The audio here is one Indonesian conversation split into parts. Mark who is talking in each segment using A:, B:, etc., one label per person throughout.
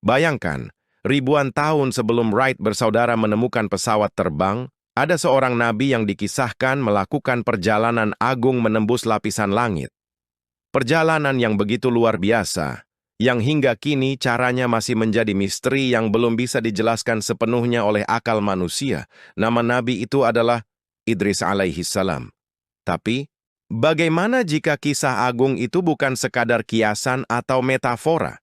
A: Bayangkan, ribuan tahun sebelum Wright bersaudara menemukan pesawat terbang, ada seorang nabi yang dikisahkan melakukan perjalanan agung menembus lapisan langit. Perjalanan yang begitu luar biasa, yang hingga kini caranya masih menjadi misteri yang belum bisa dijelaskan sepenuhnya oleh akal manusia. Nama nabi itu adalah Idris alaihi salam. Tapi, bagaimana jika kisah agung itu bukan sekadar kiasan atau metafora?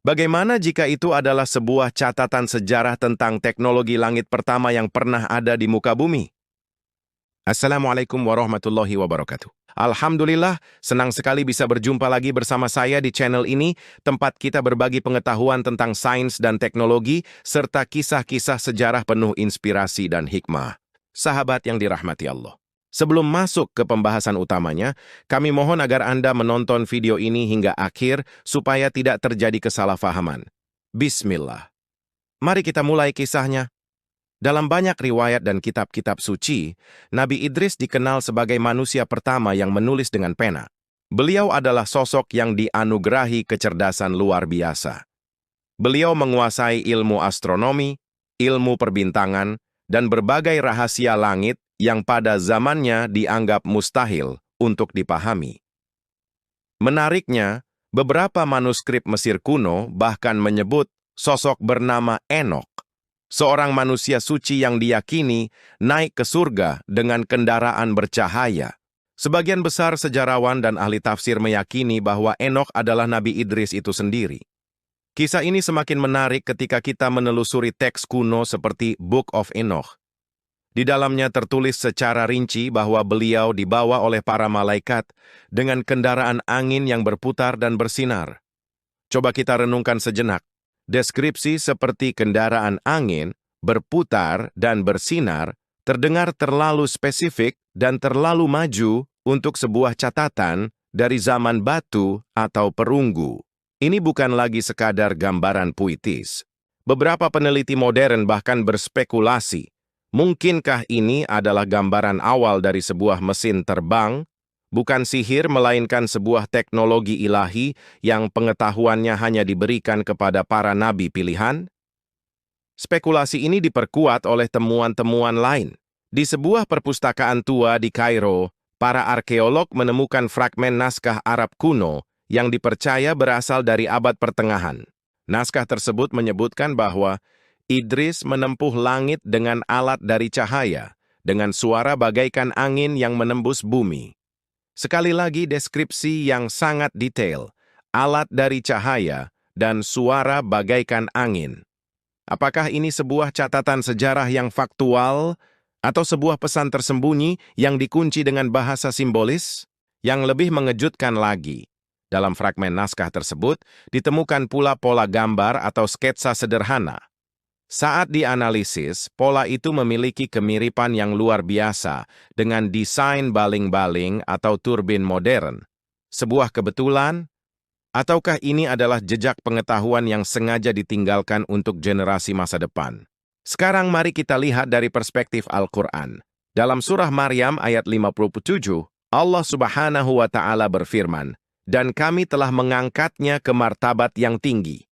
A: Bagaimana jika itu adalah sebuah catatan sejarah tentang teknologi langit pertama yang pernah ada di muka bumi? Assalamualaikum warahmatullahi wabarakatuh. Alhamdulillah, senang sekali bisa berjumpa lagi bersama saya di channel ini, tempat kita berbagi pengetahuan tentang sains dan teknologi, serta kisah-kisah sejarah penuh inspirasi dan hikmah. Sahabat yang dirahmati Allah. Sebelum masuk ke pembahasan utamanya, kami mohon agar Anda menonton video ini hingga akhir supaya tidak terjadi kesalahpahaman. Bismillah. Mari kita mulai kisahnya. Dalam banyak riwayat dan kitab-kitab suci, Nabi Idris dikenal sebagai manusia pertama yang menulis dengan pena. Beliau adalah sosok yang dianugerahi kecerdasan luar biasa. Beliau menguasai ilmu astronomi, ilmu perbintangan, dan berbagai rahasia langit yang pada zamannya dianggap mustahil untuk dipahami. Menariknya, beberapa manuskrip Mesir kuno bahkan menyebut sosok bernama Enok, seorang manusia suci yang diyakini naik ke surga dengan kendaraan bercahaya. Sebagian besar sejarawan dan ahli tafsir meyakini bahwa Enok adalah Nabi Idris itu sendiri. Kisah ini semakin menarik ketika kita menelusuri teks kuno seperti Book of Enoch. Di dalamnya tertulis secara rinci bahwa beliau dibawa oleh para malaikat dengan kendaraan angin yang berputar dan bersinar. Coba kita renungkan sejenak. Deskripsi seperti kendaraan angin, berputar, dan bersinar terdengar terlalu spesifik dan terlalu maju untuk sebuah catatan dari zaman batu atau perunggu. Ini bukan lagi sekadar gambaran puitis. Beberapa peneliti modern bahkan berspekulasi, mungkinkah ini adalah gambaran awal dari sebuah mesin terbang? Bukan sihir, melainkan sebuah teknologi ilahi yang pengetahuannya hanya diberikan kepada para nabi pilihan? Spekulasi ini diperkuat oleh temuan-temuan lain. Di sebuah perpustakaan tua di Kairo, para arkeolog menemukan fragmen naskah Arab kuno yang dipercaya berasal dari abad pertengahan. Naskah tersebut menyebutkan bahwa Idris menempuh langit dengan alat dari cahaya, dengan suara bagaikan angin yang menembus bumi. Sekali lagi deskripsi yang sangat detail, alat dari cahaya, dan suara bagaikan angin. Apakah ini sebuah catatan sejarah yang faktual, atau sebuah pesan tersembunyi yang dikunci dengan bahasa simbolis? Yang lebih mengejutkan lagi, dalam fragmen naskah tersebut ditemukan pula pola gambar atau sketsa sederhana. Saat dianalisis, pola itu memiliki kemiripan yang luar biasa dengan desain baling-baling atau turbin modern. Sebuah kebetulan? Ataukah ini adalah jejak pengetahuan yang sengaja ditinggalkan untuk generasi masa depan? Sekarang mari kita lihat dari perspektif Al-Quran. Dalam surah Maryam ayat 57, Allah Subhanahu wa Ta'ala berfirman, "Dan kami telah mengangkatnya ke martabat yang tinggi."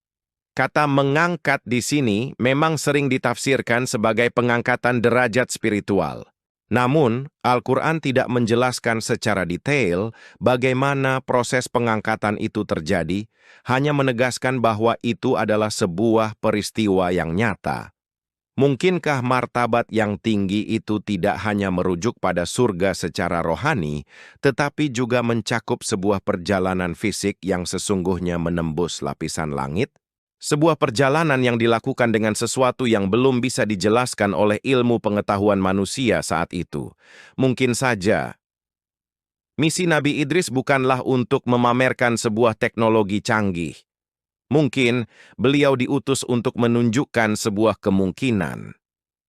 A: Kata mengangkat di sini memang sering ditafsirkan sebagai pengangkatan derajat spiritual. Namun, Al-Quran tidak menjelaskan secara detail bagaimana proses pengangkatan itu terjadi, hanya menegaskan bahwa itu adalah sebuah peristiwa yang nyata. Mungkinkah martabat yang tinggi itu tidak hanya merujuk pada surga secara rohani, tetapi juga mencakup sebuah perjalanan fisik yang sesungguhnya menembus lapisan langit? Sebuah perjalanan yang dilakukan dengan sesuatu yang belum bisa dijelaskan oleh ilmu pengetahuan manusia saat itu. Mungkin saja, misi Nabi Idris bukanlah untuk memamerkan sebuah teknologi canggih. Mungkin beliau diutus untuk menunjukkan sebuah kemungkinan.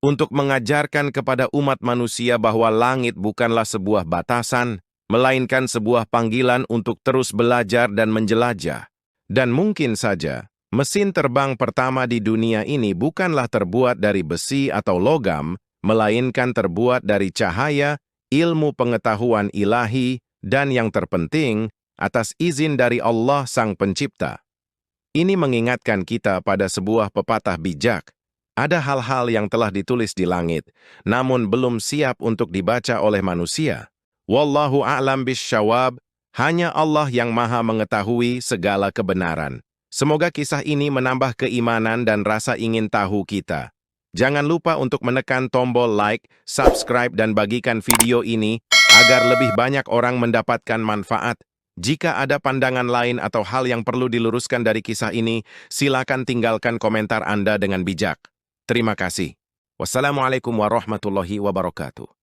A: Untuk mengajarkan kepada umat manusia bahwa langit bukanlah sebuah batasan, melainkan sebuah panggilan untuk terus belajar dan menjelajah. Dan mungkin saja, mesin terbang pertama di dunia ini bukanlah terbuat dari besi atau logam, melainkan terbuat dari cahaya, ilmu pengetahuan ilahi, dan yang terpenting, atas izin dari Allah Sang Pencipta. Ini mengingatkan kita pada sebuah pepatah bijak. Ada hal-hal yang telah ditulis di langit, namun belum siap untuk dibaca oleh manusia. Wallahu a'lam bisyawab, hanya Allah yang maha mengetahui segala kebenaran. Semoga kisah ini menambah keimanan dan rasa ingin tahu kita. Jangan lupa untuk menekan tombol like, subscribe, dan bagikan video ini agar lebih banyak orang mendapatkan manfaat. Jika ada pandangan lain atau hal yang perlu diluruskan dari kisah ini, silakan tinggalkan komentar Anda dengan bijak. Terima kasih. Wassalamualaikum warahmatullahi wabarakatuh.